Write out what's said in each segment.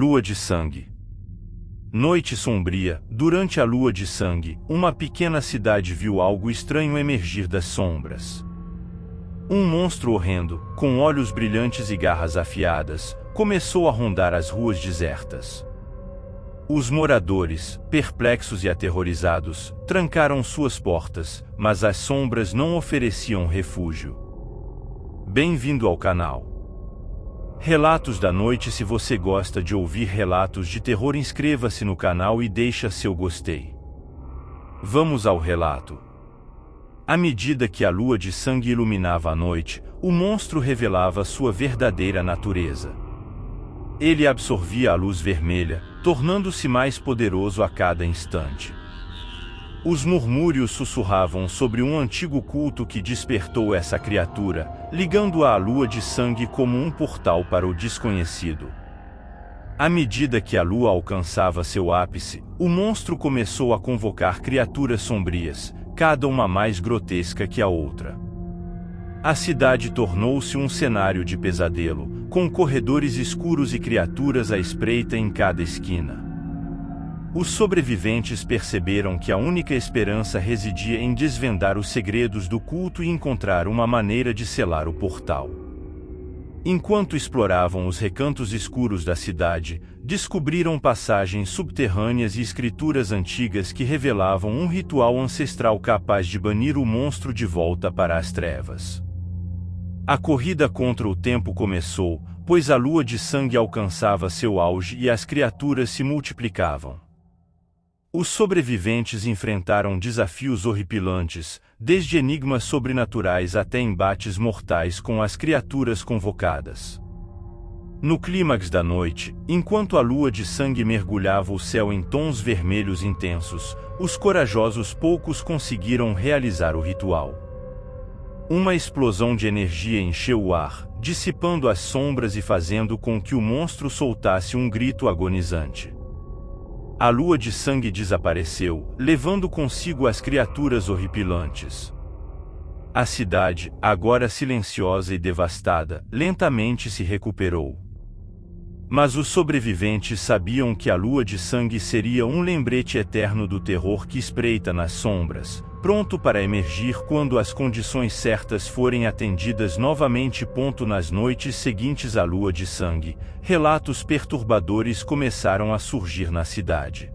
Lua de sangue. Noite sombria. Durante a lua de sangue, uma pequena cidade viu algo estranho emergir das sombras. Um monstro horrendo, com olhos brilhantes e garras afiadas, começou a rondar as ruas desertas. Os moradores, perplexos e aterrorizados, trancaram suas portas, mas as sombras não ofereciam refúgio. Bem-vindo ao canal Relatos da Noite. Se você gosta de ouvir relatos de terror, inscreva-se no canal e deixa seu gostei. Vamos ao relato. À medida que a lua de sangue iluminava a noite, o monstro revelava sua verdadeira natureza. Ele absorvia a luz vermelha, tornando-se mais poderoso a cada instante. Os murmúrios sussurravam sobre um antigo culto que despertou essa criatura, ligando-a à lua de sangue como um portal para o desconhecido. À medida que a lua alcançava seu ápice, o monstro começou a convocar criaturas sombrias, cada uma mais grotesca que a outra. A cidade tornou-se um cenário de pesadelo, com corredores escuros e criaturas à espreita em cada esquina. Os sobreviventes perceberam que a única esperança residia em desvendar os segredos do culto e encontrar uma maneira de selar o portal. Enquanto exploravam os recantos escuros da cidade, descobriram passagens subterrâneas e escrituras antigas que revelavam um ritual ancestral capaz de banir o monstro de volta para as trevas. A corrida contra o tempo começou, pois a lua de sangue alcançava seu auge e as criaturas se multiplicavam. Os sobreviventes enfrentaram desafios horripilantes, desde enigmas sobrenaturais até embates mortais com as criaturas convocadas. No clímax da noite, enquanto a lua de sangue mergulhava o céu em tons vermelhos intensos, os corajosos poucos conseguiram realizar o ritual. Uma explosão de energia encheu o ar, dissipando as sombras e fazendo com que o monstro soltasse um grito agonizante. A lua de sangue desapareceu, levando consigo as criaturas horripilantes. A cidade, agora silenciosa e devastada, lentamente se recuperou. Mas os sobreviventes sabiam que a lua de sangue seria um lembrete eterno do terror que espreita nas sombras, pronto para emergir quando as condições certas forem atendidas novamente. Nas noites seguintes à lua de sangue, relatos perturbadores começaram a surgir na cidade.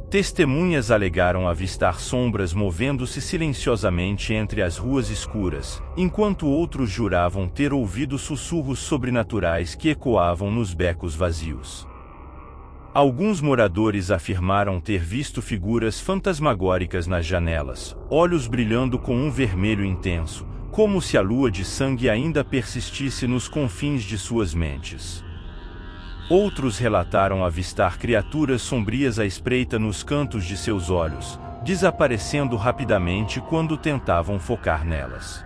Testemunhas alegaram avistar sombras movendo-se silenciosamente entre as ruas escuras, enquanto outros juravam ter ouvido sussurros sobrenaturais que ecoavam nos becos vazios. Alguns moradores afirmaram ter visto figuras fantasmagóricas nas janelas, olhos brilhando com um vermelho intenso, como se a lua de sangue ainda persistisse nos confins de suas mentes. Outros relataram avistar criaturas sombrias à espreita nos cantos de seus olhos, desaparecendo rapidamente quando tentavam focar nelas.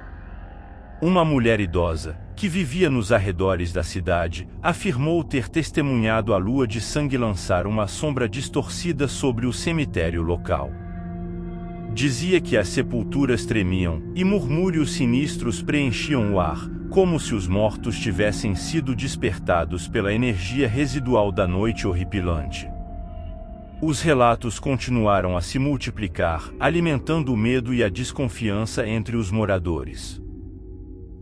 Uma mulher idosa, que vivia nos arredores da cidade, afirmou ter testemunhado a lua de sangue lançar uma sombra distorcida sobre o cemitério local. Dizia que as sepulturas tremiam, e murmúrios sinistros preenchiam o ar, como se os mortos tivessem sido despertados pela energia residual da noite horripilante. Os relatos continuaram a se multiplicar, alimentando o medo e a desconfiança entre os moradores.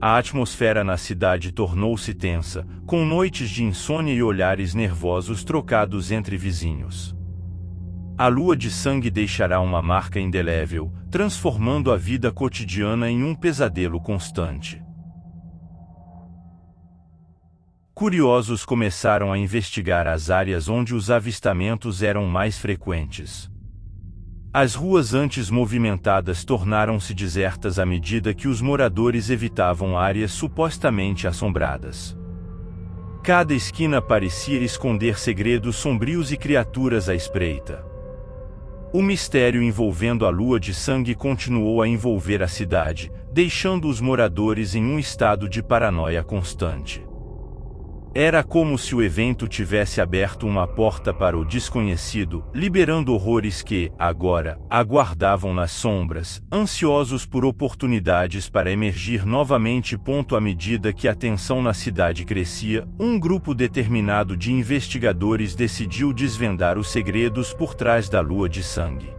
A atmosfera na cidade tornou-se tensa, com noites de insônia e olhares nervosos trocados entre vizinhos. A lua de sangue deixará uma marca indelével, transformando a vida cotidiana em um pesadelo constante. Curiosos começaram a investigar as áreas onde os avistamentos eram mais frequentes. As ruas antes movimentadas tornaram-se desertas à medida que os moradores evitavam áreas supostamente assombradas. Cada esquina parecia esconder segredos sombrios e criaturas à espreita. O mistério envolvendo a lua de sangue continuou a envolver a cidade, deixando os moradores em um estado de paranoia constante. Era como se o evento tivesse aberto uma porta para o desconhecido, liberando horrores que, agora, aguardavam nas sombras, ansiosos por oportunidades para emergir novamente. À medida que a tensão na cidade crescia, um grupo determinado de investigadores decidiu desvendar os segredos por trás da Lua de Sangue.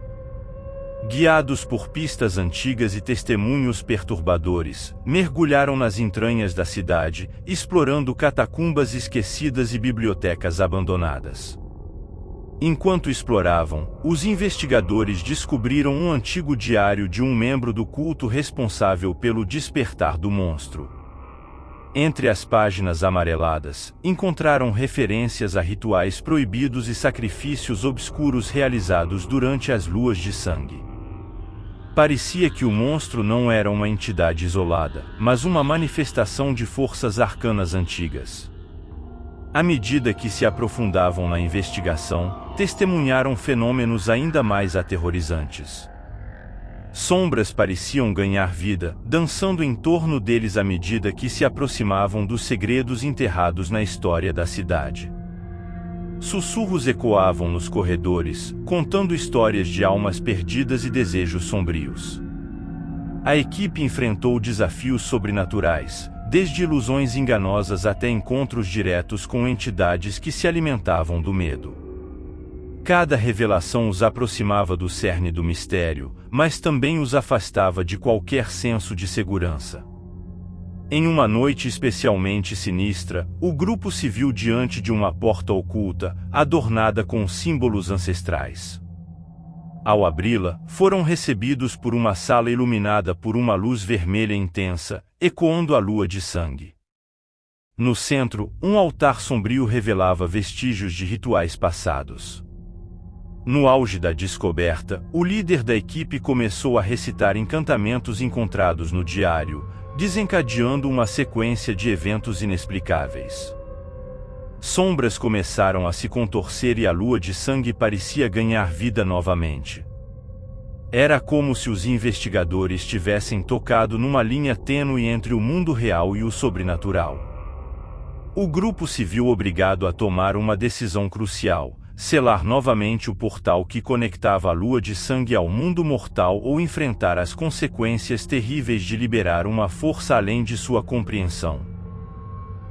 Guiados por pistas antigas e testemunhos perturbadores, mergulharam nas entranhas da cidade, explorando catacumbas esquecidas e bibliotecas abandonadas. Enquanto exploravam, os investigadores descobriram um antigo diário de um membro do culto responsável pelo despertar do monstro. Entre as páginas amareladas, encontraram referências a rituais proibidos e sacrifícios obscuros realizados durante as luas de sangue. Parecia que o monstro não era uma entidade isolada, mas uma manifestação de forças arcanas antigas. À medida que se aprofundavam na investigação, testemunharam fenômenos ainda mais aterrorizantes. Sombras pareciam ganhar vida, dançando em torno deles à medida que se aproximavam dos segredos enterrados na história da cidade. Sussurros ecoavam nos corredores, contando histórias de almas perdidas e desejos sombrios. A equipe enfrentou desafios sobrenaturais, desde ilusões enganosas até encontros diretos com entidades que se alimentavam do medo. Cada revelação os aproximava do cerne do mistério, mas também os afastava de qualquer senso de segurança. Em uma noite especialmente sinistra, o grupo se viu diante de uma porta oculta, adornada com símbolos ancestrais. Ao abri-la, foram recebidos por uma sala iluminada por uma luz vermelha intensa, ecoando a lua de sangue. No centro, um altar sombrio revelava vestígios de rituais passados. No auge da descoberta, o líder da equipe começou a recitar encantamentos encontrados no diário, desencadeando uma sequência de eventos inexplicáveis. Sombras começaram a se contorcer e a lua de sangue parecia ganhar vida novamente. Era como se os investigadores tivessem tocado numa linha tênue entre o mundo real e o sobrenatural. O grupo se viu obrigado a tomar uma decisão crucial: selar novamente o portal que conectava a lua de sangue ao mundo mortal ou enfrentar as consequências terríveis de liberar uma força além de sua compreensão.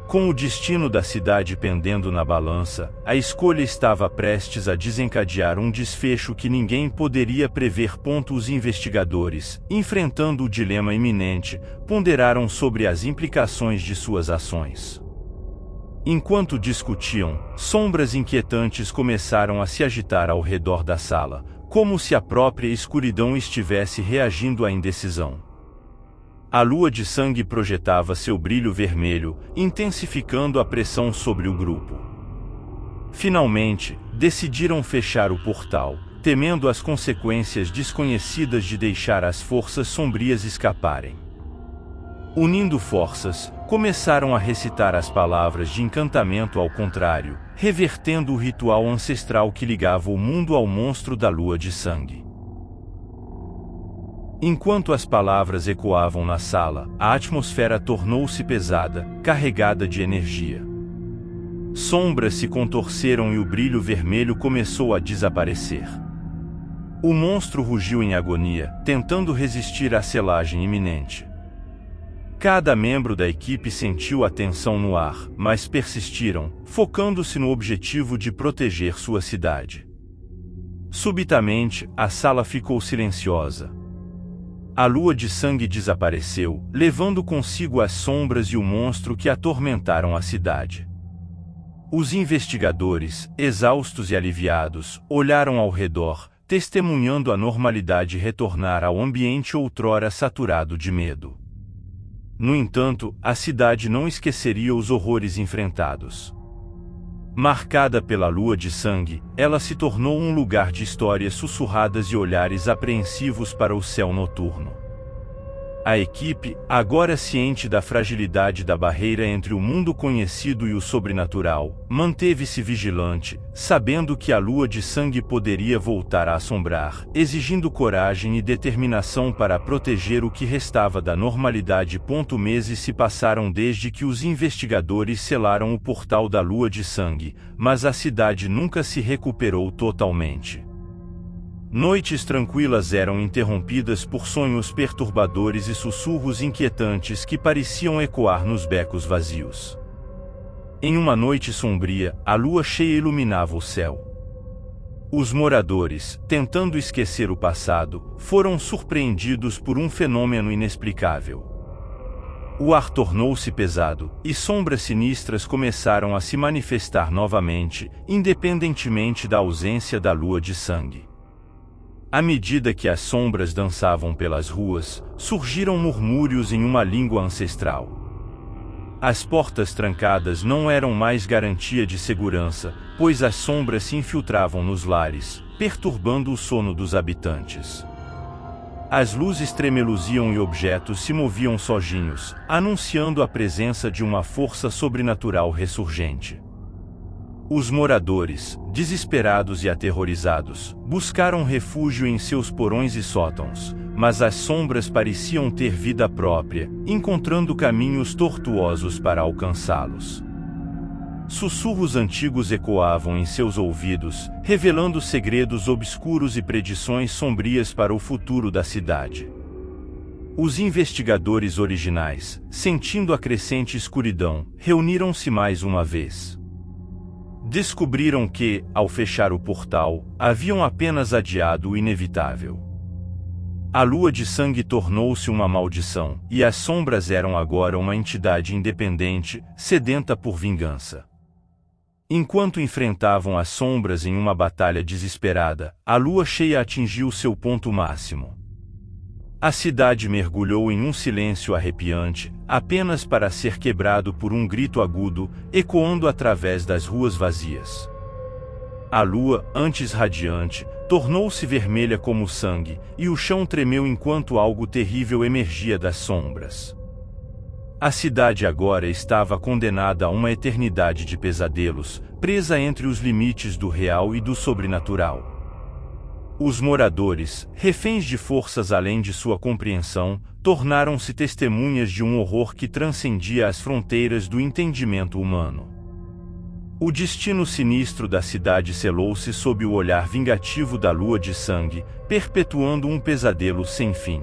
Com o destino da cidade pendendo na balança, a escolha estava prestes a desencadear um desfecho que ninguém poderia prever. Os investigadores, enfrentando o dilema iminente, ponderaram sobre as implicações de suas ações. Enquanto discutiam, sombras inquietantes começaram a se agitar ao redor da sala, como se a própria escuridão estivesse reagindo à indecisão. A lua de sangue projetava seu brilho vermelho, intensificando a pressão sobre o grupo. Finalmente, decidiram fechar o portal, temendo as consequências desconhecidas de deixar as forças sombrias escaparem. Unindo forças, começaram a recitar as palavras de encantamento ao contrário, revertendo o ritual ancestral que ligava o mundo ao monstro da lua de sangue. Enquanto as palavras ecoavam na sala, a atmosfera tornou-se pesada, carregada de energia. Sombras se contorceram e o brilho vermelho começou a desaparecer. O monstro rugiu em agonia, tentando resistir à selagem iminente. Cada membro da equipe sentiu a tensão no ar, mas persistiram, focando-se no objetivo de proteger sua cidade. Subitamente, a sala ficou silenciosa. A lua de sangue desapareceu, levando consigo as sombras e o monstro que atormentaram a cidade. Os investigadores, exaustos e aliviados, olharam ao redor, testemunhando a normalidade retornar ao ambiente outrora saturado de medo. No entanto, a cidade não esqueceria os horrores enfrentados. Marcada pela lua de sangue, ela se tornou um lugar de histórias sussurradas e olhares apreensivos para o céu noturno. A equipe, agora ciente da fragilidade da barreira entre o mundo conhecido e o sobrenatural, manteve-se vigilante, sabendo que a lua de sangue poderia voltar a assombrar, exigindo coragem e determinação para proteger o que restava da normalidade. Meses se passaram desde que os investigadores selaram o portal da lua de sangue, mas a cidade nunca se recuperou totalmente. Noites tranquilas eram interrompidas por sonhos perturbadores e sussurros inquietantes que pareciam ecoar nos becos vazios. Em uma noite sombria, a lua cheia iluminava o céu. Os moradores, tentando esquecer o passado, foram surpreendidos por um fenômeno inexplicável. O ar tornou-se pesado, e sombras sinistras começaram a se manifestar novamente, independentemente da ausência da lua de sangue. À medida que as sombras dançavam pelas ruas, surgiram murmúrios em uma língua ancestral. As portas trancadas não eram mais garantia de segurança, pois as sombras se infiltravam nos lares, perturbando o sono dos habitantes. As luzes tremeluziam e objetos se moviam sozinhos, anunciando a presença de uma força sobrenatural ressurgente. Os moradores, desesperados e aterrorizados, buscaram refúgio em seus porões e sótãos, mas as sombras pareciam ter vida própria, encontrando caminhos tortuosos para alcançá-los. Sussurros antigos ecoavam em seus ouvidos, revelando segredos obscuros e predições sombrias para o futuro da cidade. Os investigadores originais, sentindo a crescente escuridão, reuniram-se mais uma vez. Descobriram que, ao fechar o portal, haviam apenas adiado o inevitável. A lua de sangue tornou-se uma maldição, e as sombras eram agora uma entidade independente, sedenta por vingança. Enquanto enfrentavam as sombras em uma batalha desesperada, a lua cheia atingiu seu ponto máximo. A cidade mergulhou em um silêncio arrepiante, apenas para ser quebrado por um grito agudo, ecoando através das ruas vazias. A lua, antes radiante, tornou-se vermelha como sangue, e o chão tremeu enquanto algo terrível emergia das sombras. A cidade agora estava condenada a uma eternidade de pesadelos, presa entre os limites do real e do sobrenatural. Os moradores, reféns de forças além de sua compreensão, tornaram-se testemunhas de um horror que transcendia as fronteiras do entendimento humano. O destino sinistro da cidade selou-se sob o olhar vingativo da lua de sangue, perpetuando um pesadelo sem fim.